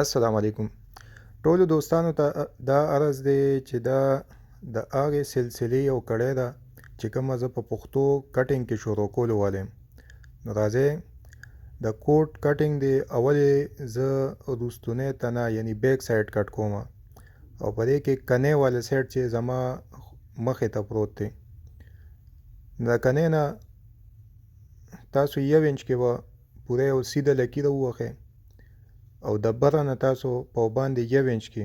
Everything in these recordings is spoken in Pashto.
السلام علیکم ټولو دوستانو ته دا عرض دی چې دا د هغې سلسلې یو کړی ده چې کومه زه په پښتو کټینګ کې شروع کولو والا یم. نو راځئ د کوټ کټینګ دی اولې زه وروستنی تنه یعنې بیک سایډ کټ کوم او په دې کې کنې والا سایډ چې زما مخې ته پروت دی د کنې نه تاسو 1 انچ کې به پوره یو سیده لکیر ووهئ او د بره نه تاسو په باندې 1 انچ کې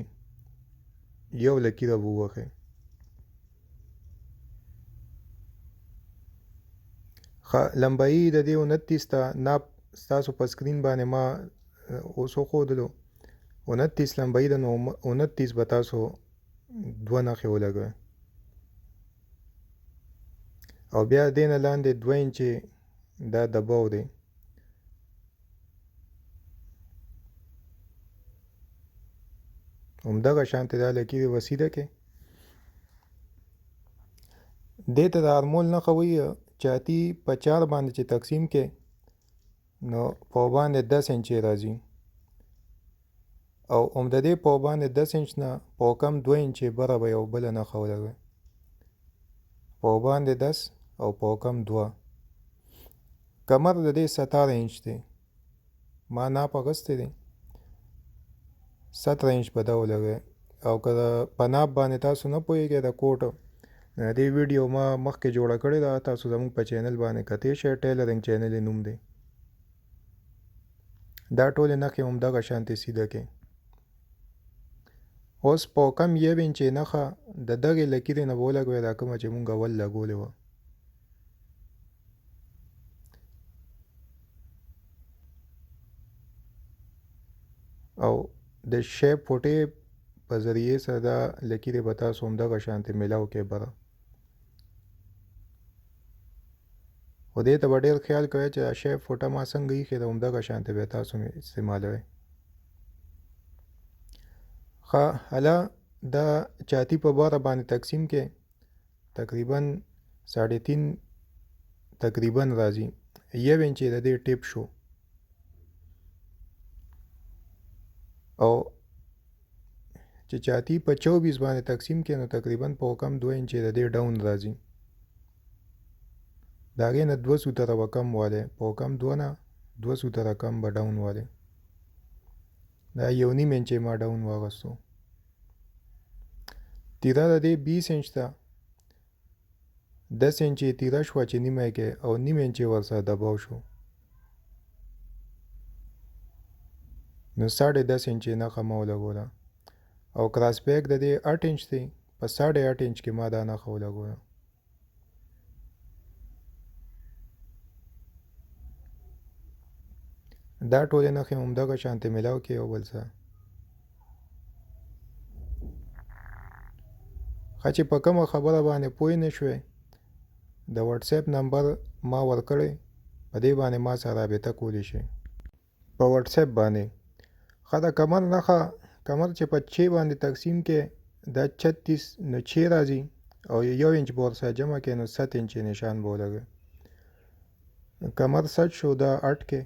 یو لکیره ووهئ. لمبایي د دې 29 ته ناپ ستاسو په سکرین باندې ما اوس وښودلو 29 لمبایي ده، نو 29 به تاسو 2 نښې ولګوئ او بیا دې نه لاندې 2 انچې دا دباو دی. همدغه شانتې دا لکیرې وسیده کې دې ته د هارمول نښه وایي چاتی په 4 باندې چې تقسیم کې نو په باندې 10 انچې راځي او د دې په باندې 10 انچ نه په کم 2 انچې بره به یو بله نښه ولګوئ، په باندې 10 او په کم 2. کمر د دې 17 انچ دی، ما ناپ اخیستی دی 17 انچ به دا ولګوئ. او که په ناپ باندې تاسو نه پوهېږئ د کوټ دې ویډیو ما مخکې جوړه کړې ده، تاسو زموږ په چینل باندې کتلی شئ، ټیلرینګ چینل یې نوم دی. دا ټولې نښې همدغه شانتې سیده کې. اوس په کم 1 انچې نښه د دغې لکیرې نه به ولګوئ دا کومه چې مونږ اول لګولې وه. او د شیپ فوټې په ذریعې سره دا لکیرې به تاسو همدغه شانتې میلاو کړئ بره. خو دې ته به ډېر خیال کوئ چې شیپ فوټه ما څنګه ایښې ده همدغه شانتې به تاسو استعمالوئ. ښه هله دا چاتی په باره باندې تقسیم کې تقریبا 3.5 تقریبا راځي، 1 انچې د دې ټیپ شو او چې چاتی په 24 باندې تقسیم کې نو تقریبا په کم 2 انچې د دې ډاون راځي، د هغې نه 2 سوتره به کم والی، په کم 2 نه 2 سوتره کم به ډاون والی، دا 1.5 انچې ما ډاون واغستو. تیره د دې 20 انچ ته 10 انچې تیره شوه چې نیمه کې او نیم انچې ورسره دباو شو، نو 10.5 انچې نښه ما ولګوله او کراس بیک د دې 8 انچ دی، په 8.5 انچ کې ما دا نښه ولګوله. دا ټولې نښې همدغه شانتې میلاو کې یو بل سره. ښه چې په کومه خبره باندې پوه نه شوئ د واتساپ نمبر ما ورکړی، په دې باندې ما سره رابطه کولی شئ په واتساپ باندې. ښه د کمر نښه کمر چې په 6 باندې تقسیم کې دا 36 نو 6 راځي او 1 انچ به ورسره جمع کې نو 7 انچې نشان به ولګئ. کمر 7 شو دا 8 کې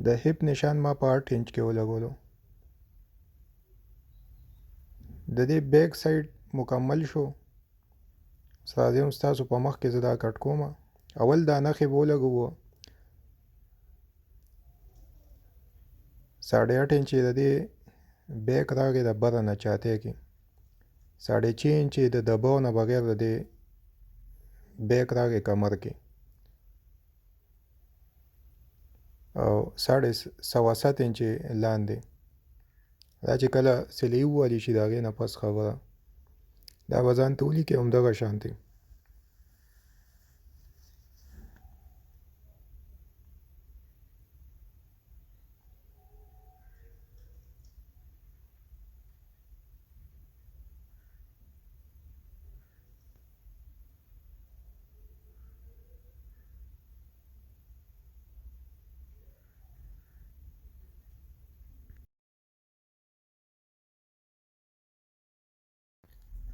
د هپ نشان ما په 8 انچ کې ولګولو. د دې بیک سایډ مکمل شو. راځئ ستاسو په مخ کې زه دا کټ کوم. اول دا نښې به ولګوو 8.5 انچې د دې بیک راغی د بره نه چاتی کې، 6.5 انچې د دباو نه بغیر د دې بیک راغی کمر کې او 7.25 انچې لاندې. دا چې کله سلې ووالي شي د هغې نه پس خبره دا به ځان ته ولیکئ همدغه شانتې.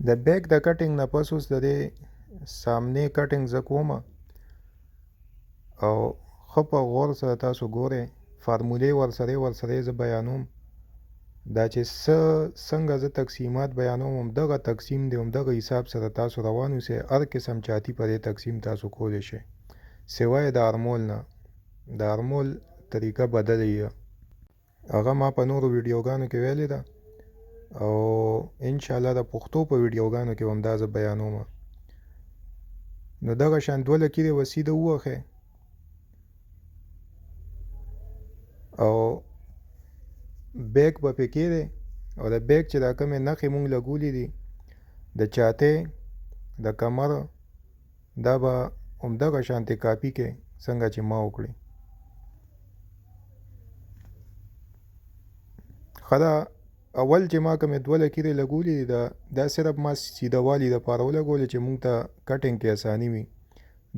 د بیک د کټینګ نه پس اوس د دې سامنے کټینګ زه کوم او ښه په غور سره تاسو ګورئ فارمولې ورسره زه بیانوم دا چې څنګه زه تقسیمات بیانوم همدغه تقسیم دی همدغه حساب سره تاسو روان اوسئ هر قسم چاتی په دې تقسیم تاسو کولی شئ سوای د ارمول نه د ارمول طریقه بدله یې هغه ما په نورو ویډیوګانو کې ویلې ده او انشاءالله د پښتو په ویډیوګانو کې هم دا زه بیانوم نو دغه شان دوه لکیرې وسیده ووهئ او بیک به پې کېدی او د بیک چې دا کومې نښې مونږ لګولي دي د چاتې د کمر دا به همدغه شانتې کاپي کې څنګه چې ما وکړي ښه ده اول چې ما کومې دوه لکیرې لګولي دي دا صرف ما سیده والي دپاره ولګولې چې مونږ ته کټینګ کې اساني وي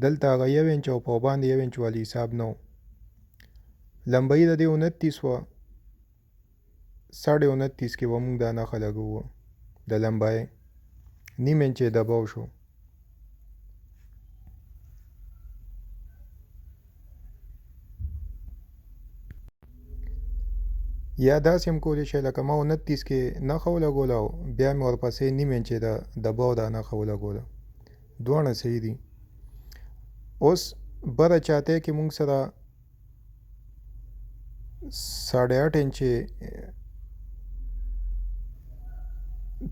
دلته هغه 1 انچ او په باندې 1 انچ والی حساب نه و لمبایي د دې 29 وه 29.5 کې به مونږ دا نښه لګوو د لمبایي 1/2 انچ یې دباو شو یا داسې هم کولی شئ لکه ما 29 کې نښه ولګوله او بیا مې ورپسې 1/2 انچ یې د دباو دا نښه ولګوله دواړه صحیح دي اوس بره چاتی کې مونږ سره 8.5 انچ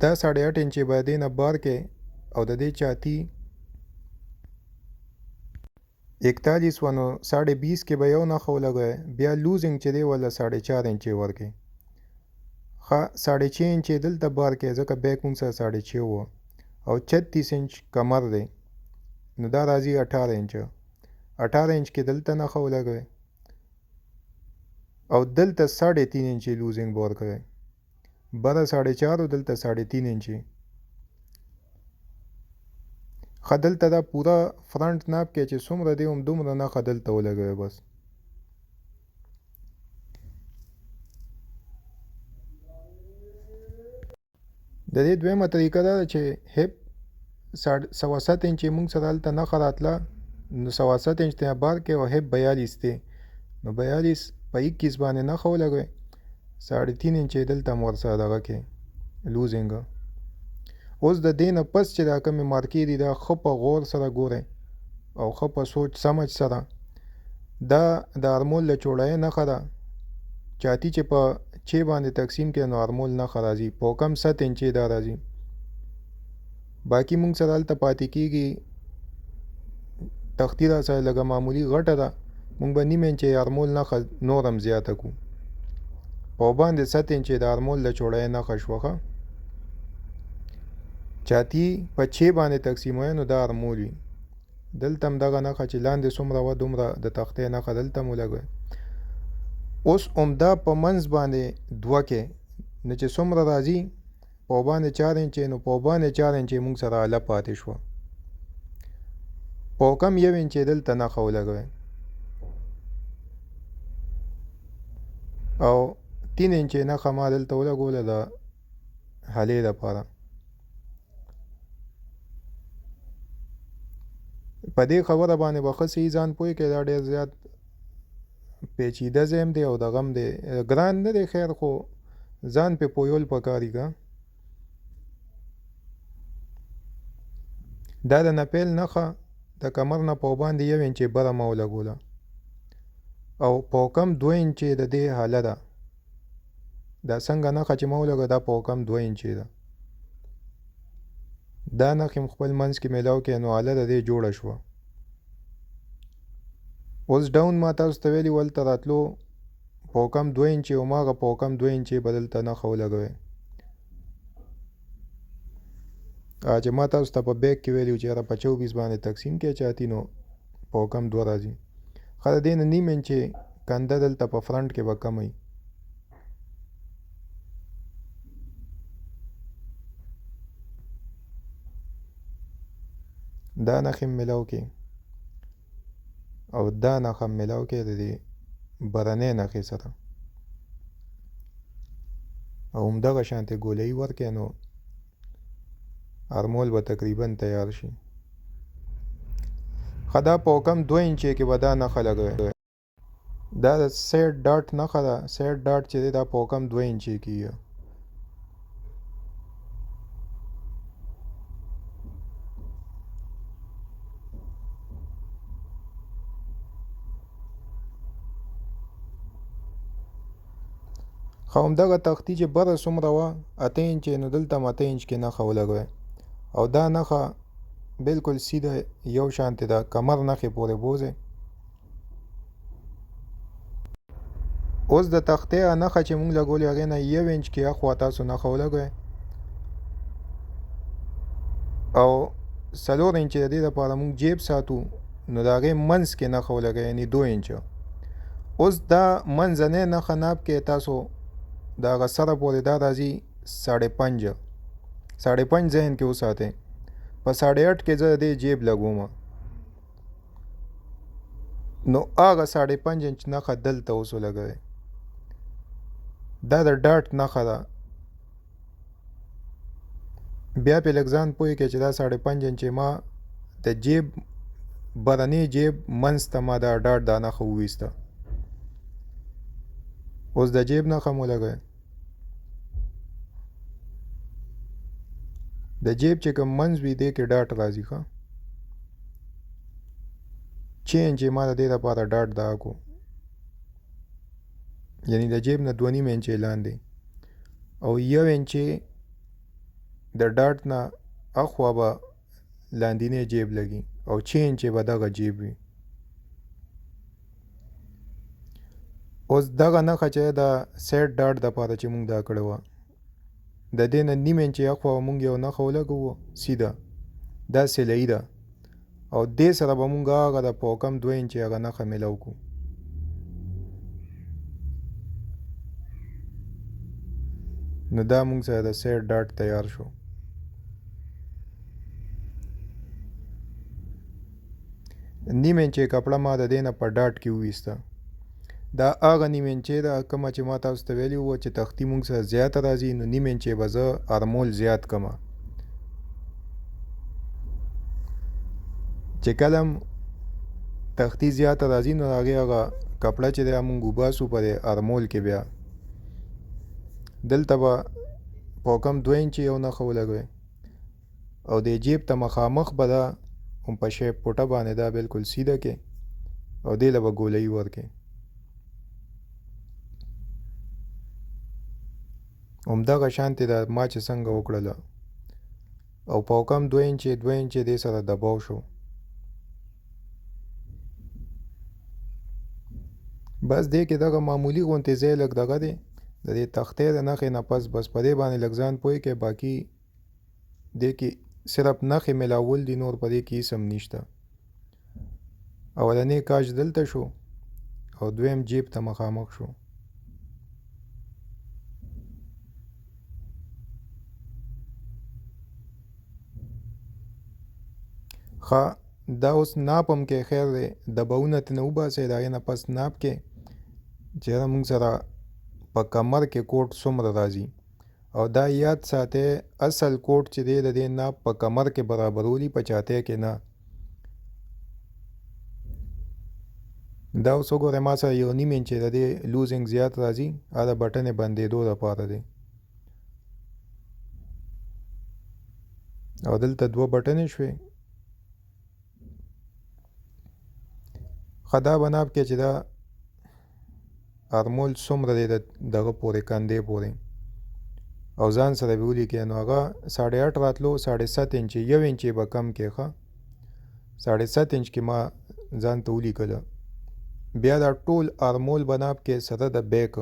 دا 8.5 انچ به دې نه بار کې او د دې چاتی 41 ونو 20.5 کې به یو نښه ولګوئ بیا لوزینګ چې دی ولا 4.5 انچ ورکړئ ښه 6.5 انچ دلته بار کې ځکه بیک مونږ سره 6.5 و او 36 انچ کمر دی نو دا راځي 18 انچ 18 انچ کې دلته نښه ولګوئ او دلته 3.5 انچ لوزینګ به ورکوئ بره 4.5 او دلته 3.5 انچ ښه دلته دا پوره فرنټ ناپ کې چې څومره دی همدومره نښه دلته ولګوئ بس د دې دویمه طریقه دا ده چې هپ 7.25 انچ مونږ سره هلته نښه راتله نو 7.25 انچ ته بار کې او هپ 42 دی نو 42 په 21 باندې نښه ولګوئ 3.5 انچ دلته هم ورسره دغه کې لوزینګ اوس د دې نه پس چې دا کومې مارکې دي دا ښه په غور سره ګورئ او ښه په سوچ سمج سره دا د ارمول له چوړایۍ نښه ده چاتی چې په چې باندې تقسیم کې نو ارمول نښه راځي په کم 7 انچې دا راځي باقي مونږ سره هلته پاتې کېږي تختی را سره لږه معمولي غټه ده مونږ به 1/2 انچې ارمول نښه نور هم زیاته کړو په باندې 7 انچې د ارمول له چوړایۍ نښه شوه ښه چاتی په چې باندې تقسیموي نو دا ارمول وي دلته هم دغه نښه چې لاندې څومره وه دومره د تختې نښه دلته هم ولګوئ اوس عمده په منځ باندې دوه کې نو چې څومره راځي په باندې 4 انچې نو په باندې 4 انچې مونږ سره اله پاتې شوه په کم 1 انچې دلته نښه ولګوئ او 3 انچې نښه ما دلته ولګوله د حلې دپاره په دې خبره باندې به ښه صحیح ځان پوه کړئ دا ډېر زیات پیچیده ځای هم دی او دغه هم دی ګران نه دی خیر خو ځان پې پویول پکار دي که دا د نپیل نښه د کمر نه په باندې 1 انچې بره ما ولګوله او په کم 2 انچې د دې حاله ده دا څنګه نښه چې ما ولګوه دا په کم 2 انچې ده دا نښې خپل منځ کې میلاو کې نو حاله د دې جوړه شوه اوس ډاون ما تاسو ته ویلي ولته راتلو په کم 2 انچې او ماغه په کم 2 انچې به دلته نښه ولګوئ چې ما تاسو ته په بیک کې ویلي چې یاره په 24 باندې تقسیم کې چاتی نو په کم 2 راځي ښه د دې نه 1/2 انچې کنده دلته په فرنټ کې به کم وي دا نښې میلاو کې او دا نښه میلاو کې د دې برنۍ نښې سره او همدغه شانتې ګولایي ورکړئ نو ارمول به تقریبا تیار شي ښه دا په کم 2 انچې کې به دا نښه لګوئ. دا د سیټ ډاټ نښه ده. سیټ ډاټ چې دی دا په کم 2 انچې کېږي. خو همدغه تختې چې بره څومره وه 8 انچې، نو دلته هم 8 انچ کې نښه ولګوئ او دا نښه بالکل سیده یو شانتې ده، کمر نښې پورې بوځئ. اوس د تختې نښه چې مونږ لګولې هغې نه 1 انچ کې اخوا تاسو نښه ولګوئ او 4 انچې د دې دپاره مونږ جیب ساتو، نو د هغې منځ کې نښه ولګوئ، یعنې 2 انچه. اوس دا منځنۍ نښه ناب کې تاسو د هغه سره پورې دا راځي 5.5 5.5 ذهن کې وساتئ. په 8.5 کې زه د دې جیب لګوم، نو هغه 5.5 انچ نښه دلته اوس ولګوئ. دا د ډاټ نښه ده. بیا پې لږ ځان پوه کړئ چې دا 5.5 انچې ما د جیب برنۍ جیب منځ ته ما دا ډاټ دا نښه وویسته. اوس د جیب نښه مو لګوئ. د جیب چې کوم منځ وي دې کې ډاټ راځي. ښه 6 انچې ما د دې دپاره ډاټ دا کو، یعنی د جیب نه 2.5 انچې لاندې، او 1 انچې د ډاټ نه اخوا به لاندینی جیب لګي او 6 انچې به دغه جیب وي. اوس دغه نښه چې د سیټ ډاټ دپاره چې مونږ دا کړې وه، د دې نه 1.5 انچې اخوا مونږ یو نښه ولګوو سیده، دا سلایي ده او دې سره به مونږ هغه د په کم 2 انچې هغه نښه میلاو کړو. نو دا مونږ سره د سیټ ډاټ تیار شو. 1.5 انچې کپړه ما د دې نه په ډاټ کې وویسته. دا هغه 1.5 انچې ده کومه چې ما تاسو ته ویلي وه چې تختې مونږ سره زیاته راځي، نو 1.5 انچې به زه ارمول زیات کړمه. چې کله هم تختې زیاته راځي نو هغې هغه کپړه چې دی مونږ وباسو په دې ارمول کې. بیا دلته به په کم 2 انچې یو نښه ولګوئ او د جیب ته مخامخ به دا هم په شیپ پوټه باندې دا بالکل سیده کې او دې له به ګولۍ ورکې. همدغه شانتې ده ما چې څنګه وکړله او په کم 2 انچې دې سره دباو شو. بس دې کې دغه معمولي غوندې ځای لږ دغه دی د دې تختې د نښې نه پس بس په دې باندې لږ ځان پوه کړئ. باقي دې کې صرف نښې میلاول دي، نور په دې کې هېڅ هم نشته. اولنی کاج دلته شو او دویم جیب ته مخامخ شو. ښه دا اوس ناپ هم کې خیر دی، دباونه ترې نه وباسئ، د هغې نه پس ناپ کې چې مونږ سره په کمر کې کوټ څومره راځي او دا یاد ساتئ اصل کوټ چې دی د دې ناپ په کمر کې برابرولي، په چاتی کې نه. دا اوس وګورئ ما سره 1.5 انچې د دې لوزینګ زیات راځي، دا د بټنې بندېدو دپاره دی او دلته 2 بټنې شوې. ښه دا به ناپ کې چې دا ارمول څومره دی دغه پورې کندې پورې او ځان سره به ولیکئ، نو هغه 8.5 راتلو 7.5 انچې 1 انچې به کم کې. ښه 7.5 انچ کې ما ځان ته ولیکله. بیا دا ټول ارمول به ناپ کې سره د بیک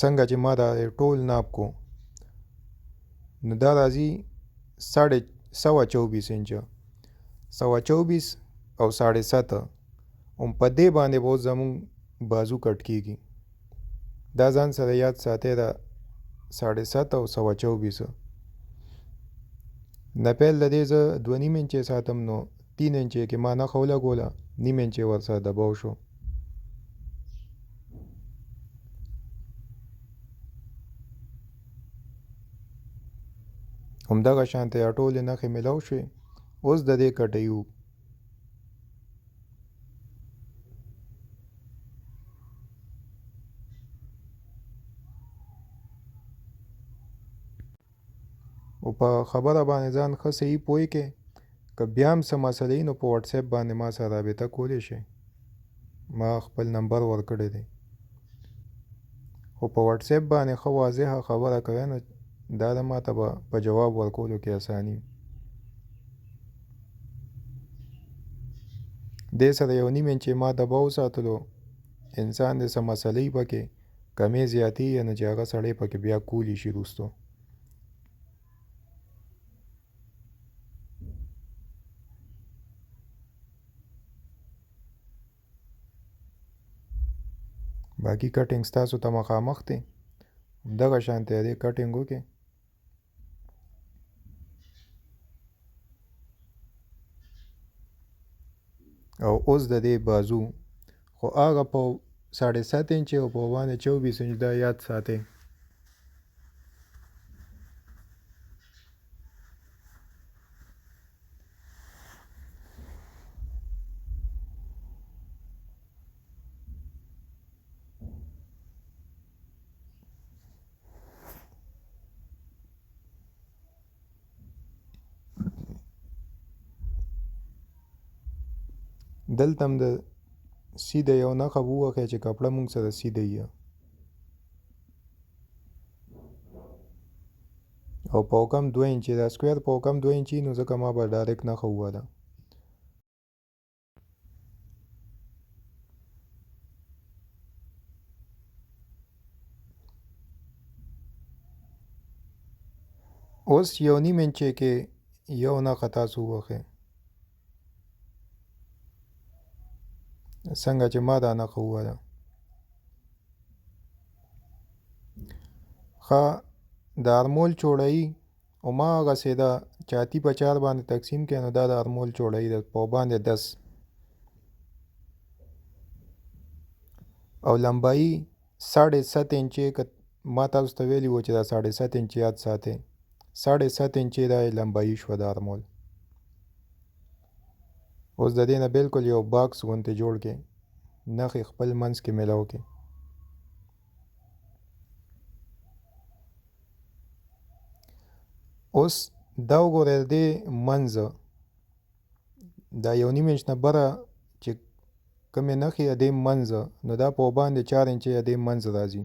څنګه چې ما دا ټول ناپ کو، نو دا راځي 24.5 انچه 24 او 7.5 هم په دې باندې به اوس زمونږ بازو کټ کېږي. دا ځان سره یاد ساتئ دا 7.5 او 24 نه پیل د دې زه 2.5 انچې ساتم، نو 3 انچې کې ما نښه ولګوله، 1.5 انچې ورسره دباو شو. همدغه شانته ټولې نښې میلاو شوې اوس د دې کټیو او په خبره باندې ځان ښه صحیح پوه کې که بیا هم څه مسلې نو په واتس اپ باندې ما سره رابطه کولی شئ. ما خپل نمبر ورکړی دی خو په واتس اپ باندې ښه واضحه خبره کوئ نو دا د ما ته به په جواب ورکولو کې اساني دې سره یو نیم انچ ما دبا وساتلو انسان د څه مسلې پکې کمې زیاتې نو چې هغه سړی پکې بیا کولی شي وروستو باقي کټینګ ستاسو ته مخامخ دی همدغه شانتې دې کټینګ وکړئ او اوس د دې بازو خو هغه په 7.5 انچ او په باندې 24 انچ دا یاد ساتئ دلته هم د سیده یو نښه ووهئ چې کپړه موږ سره سیده یي او په حکم 2 انچ دا سکویر په حکم 2 انچ نو ځکه ما به ډایرکټ نښه ووهله اوس یو نیم انچ کې یو نښه تاسو ووهئ څنګه چې ما دا نښه ووهله ښه د ارمول چوړایي او ما هغسې ده چاتی په 4 باندې تقسیم کړئ نو دا د ارمول چوړایي ده په باندې 10 او لمبایي 7.5 انچې ما تاسو ته ویلي و چې دا 7.5 انچ یاد ساتئ 7.5 انچې دا لمبایي شوه د ارمول اوس د دې نه بالکل یو باکس غوندې جوړ کړئ نښې خپل منځ کې میلاو کړئ اوس دا وګورئ د دې منځ دا یو نیم انچ نه بره چې کومې نښې د دې منځ نو دا په باندې 4 انچې د دې منځ راځي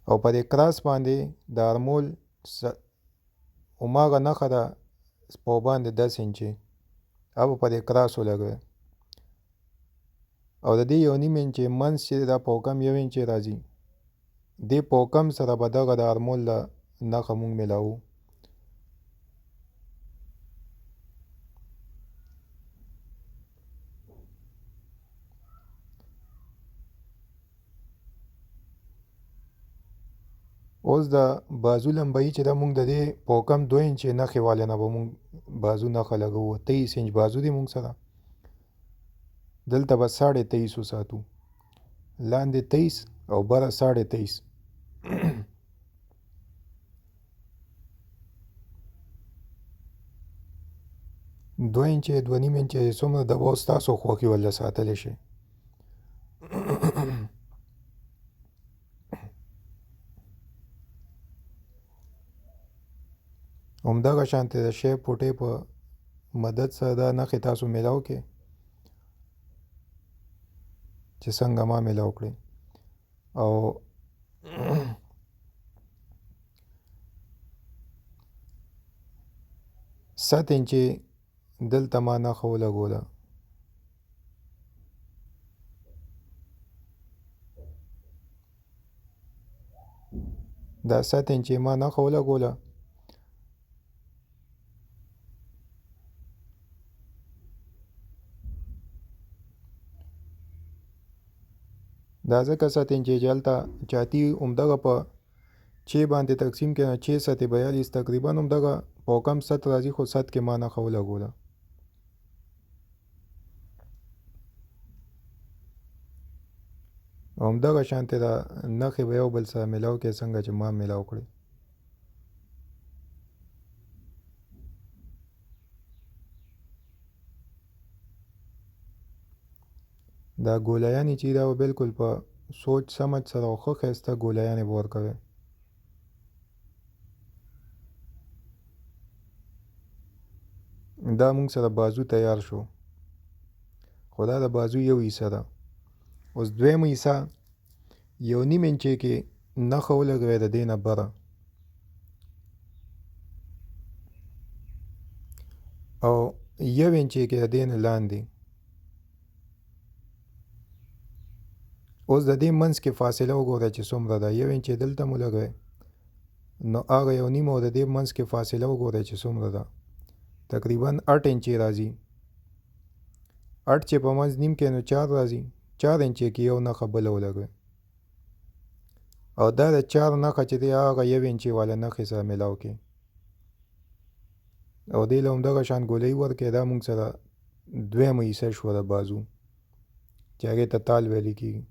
او په دې کراس باندې د ارمول هماغه نښه ده په باندې 10 انچې او په دې کراس ولګوئ او د دې یو نیم انچې منځ چې دا په کم 1 انچې راځي دې په کم سره به دغه د ارمول نښه مونږ میلاوو اوس د بازو لمبایي چې دا مونږ د دې په کم 2 انچې نښې والې نه به مونږ بازو نښه لګوو 23 انچ بازو دی مونږ سره دلته به 23.5 وساتو لاندې 23 او بره 23.5 2 انچې 2.5 انچې څومره دبا ستاسو خوښي ولا ساتلی شي همدغه شانتې د شی پوټې په مدد سره دا نښې تاسو میلاو کړئ چې څنګه ما میلاو کړئ او 7 انچې دلته ما نښه ولګوله دا 7 انچې ما نښه ولګوله دا ځکه 7 انچې چې هلته چاتی همدغه په 6 باندې تقسیم کړئ 6 7 42 تقریبا همدغه په کم 7 راځي خو 7 کې ما نښه ولګوله همدغه شانتې دا نښې به یو بل سره میلاو کړئ څنګه چې ما میلاو کړئ دا ګولیانې چې دا به بالکل په سوچ سمج سره او ښه ښایسته ګولیانې به ورکوئ. دا موږ سره بازو تیار شو، خو دا د بازو یو حصه ده. اوس دویمه حصه 1.5 انچې کې نښه ولګوئ د دې نه بره، او 1 انچې کې د دې نه لاندې. اوس د دې منځ کې فاصله وګورئ چې څومره ده. 1 انچې دلته مو لګوئ، نو هغه 1.5 او د دې منځ کې فاصله وګورئ چې څومره ده. تقریبا 8 انچې راځي. 8 چې په منځ نیم کې نو 4 راځي. 4 انچې کې یو نښه بله ولګوئ، او دا د 4 نښه چې دی هغه 1 انچې والا نښې سره میلاو کړئ، او دې له همدغه شان ګولۍ ورکړئ. دا موږ سره دویمه حصه شوه د بازو، چې هغې ته تال ویلی کېږي.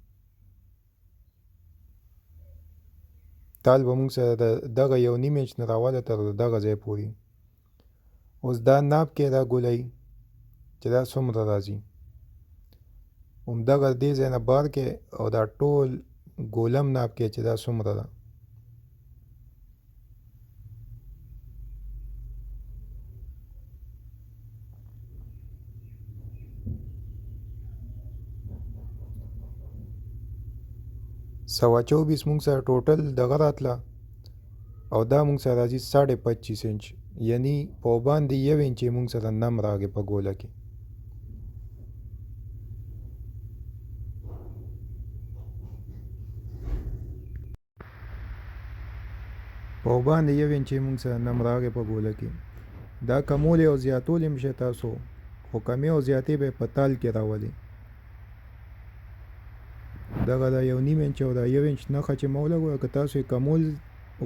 تال به موږ سره د دغه 1.5 انچ نه راواله تر دغه ځای پورې. اوس دا ناب کې دا ګولۍ چې دا څومره راځي، همدغه دې ځای نه بار کې، او دا ټول ګولم ناب کې چې دا څومره ده. سوا 24 موږ سره ټوټل دغه راتله، او دا موږ سره راځي 25.5 انچ، یعنی په باندې 1 انچې موږ سره نم راغی په ګوله کې. په باندې 1 انچې موږ سره نم راغی په ګوله کې. دا کمولی او زیاتولی هم شئ تاسو، خو کمی او زیاتې به په تال کې راولي. دغه دا 1.5 انچ او دا 1 انچ نښه چې ما ولګوله، که تاسو یې کمول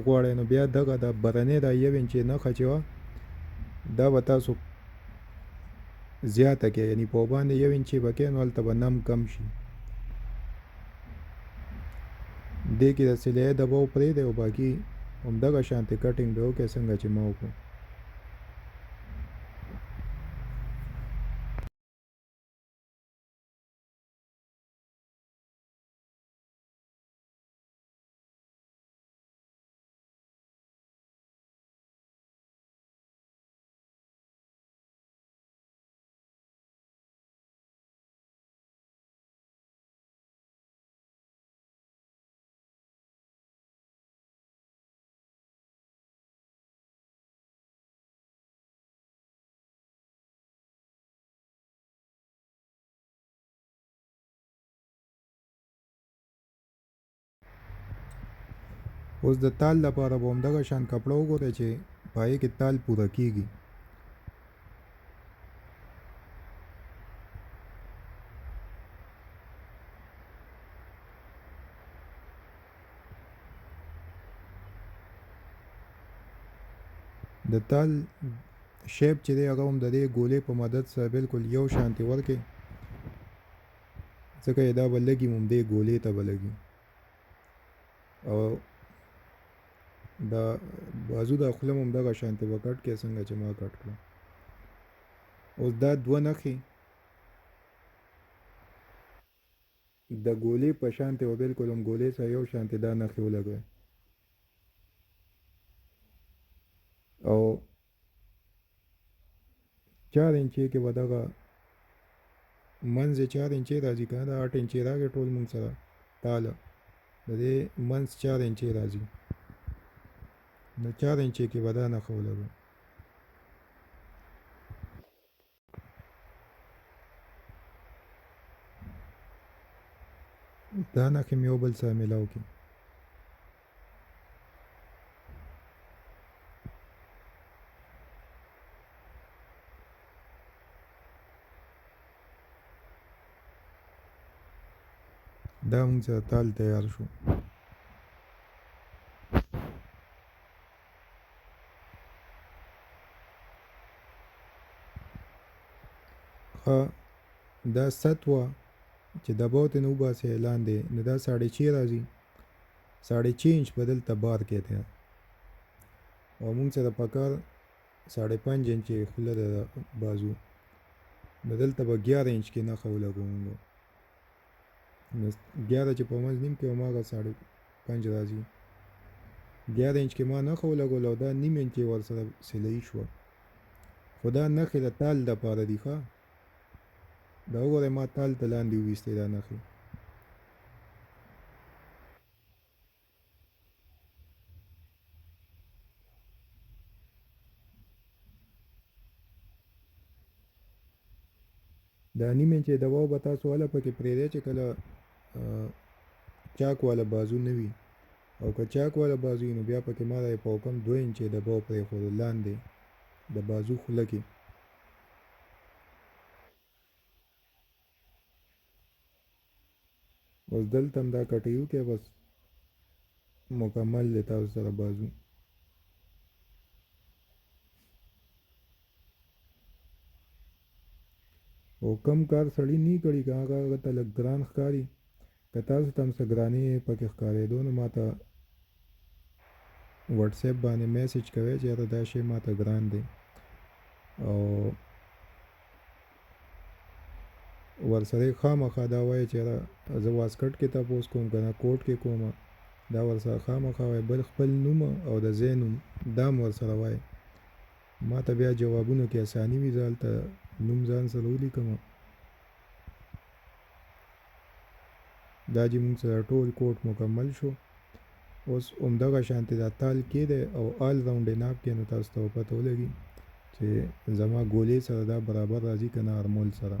غواړئ نو بیا دغه د برنۍ دا 1 انچې نښه چې وه دا به تاسو زیاته کړئ، یعنی په باندې 1 انچې به کړئ نو هلته به نم کم شي. دې کې د سلایي دباو پرېږدئ او باقي همدغه شانتې کټینګ به وکړئ څنګه چې ما وکړو. اوس د تال لپاره به همدغه شان کپړه وګورئ چې په هغې کې تال پوره کېږي. د تال شیپ چې دی هغه هم د دې ګولې په مدد سره بالکل یو شانتې ورکړئ، ځکه چې دا به لګي هم دې ګولې ته به لګي. او دا بازو دا خوله هم همدغه شانتې به کټ کړئ څنګه چې ما کټ کړه. اوس دا دوه نښې د ګولې په شانتې به بالکل هم ګولې سره یو شانتې دا نښې ولګوئ، او 4 انچې کې به دغه منځ یې 4 انچې راځي که نه، دا 8 انچې راغی ټول موږ سره تاله، د دې منځ 4 انچې راځي، نو 4 انچې کې به دا نښه ولګوئ. دا نښې مې یو بل سره میلاو کړي. دا موږ سره تال تیار شو. دا سطوه چې دباو ته نه وباسئ لاندې، نو دا 6.5 راځي. 6.5 انچ به دلته بار کې دی، او موږ سره پکار 5.5 انچې خوله ده بازو، نو دلته به 11 انچ کې نښه ولګوو موږ. نو 11 چې په منځ نیم کې هماغه 5.5 راځي. 11 انچ کې ما نښه ولګوله او دا نیم انچ یې ورسره سلایي شوه. خو دا نښې د تال دپاره دي ښه. دا وګورئ ما تال ته لاندې وویستې دا نښې. دا نیم انچ دوا به تاسو هله پکې پرېږدئ چې کله چاک والا بازو نه وي، او که چاک والا بازو وي نو بیا پکې ما د په حکم 2 انچ دبا پرېښودو لاندې د بازو خوله کې. اوس دلته هم دا کټۍ وکړئ، بس مکمل دی تاسو سره بازو. او کم کار سړي نه کړي که هغه ته لږ ګران ښکاري، که تاسو ته هم څه ګراني پکې ښکارېدو نو ما ته وټساپ باندې میسج کوئ چې یاره دا شی ما ته ګران دی، او ورسره خامخا دا وایي چې یاره زه واسکټ کې تپوس کوم که نه کوټ کې کومه، دا ورسره خامخا وایي. بل خپل نوم او د ځای نوم دا هم ورسره وایي. ما ته بیا جوابونو کې اساني وي، زه هلته نوم ځان سره ولیکم. دا چې موږ سره ټول کوټ مکمل شو. اوس همدغه شانتې دا تال کې دی او آل راونډ ناب کې نو تاسو ته پته ولګي چې زما ګولې سره دا برابر راځي که نه ارمول سره.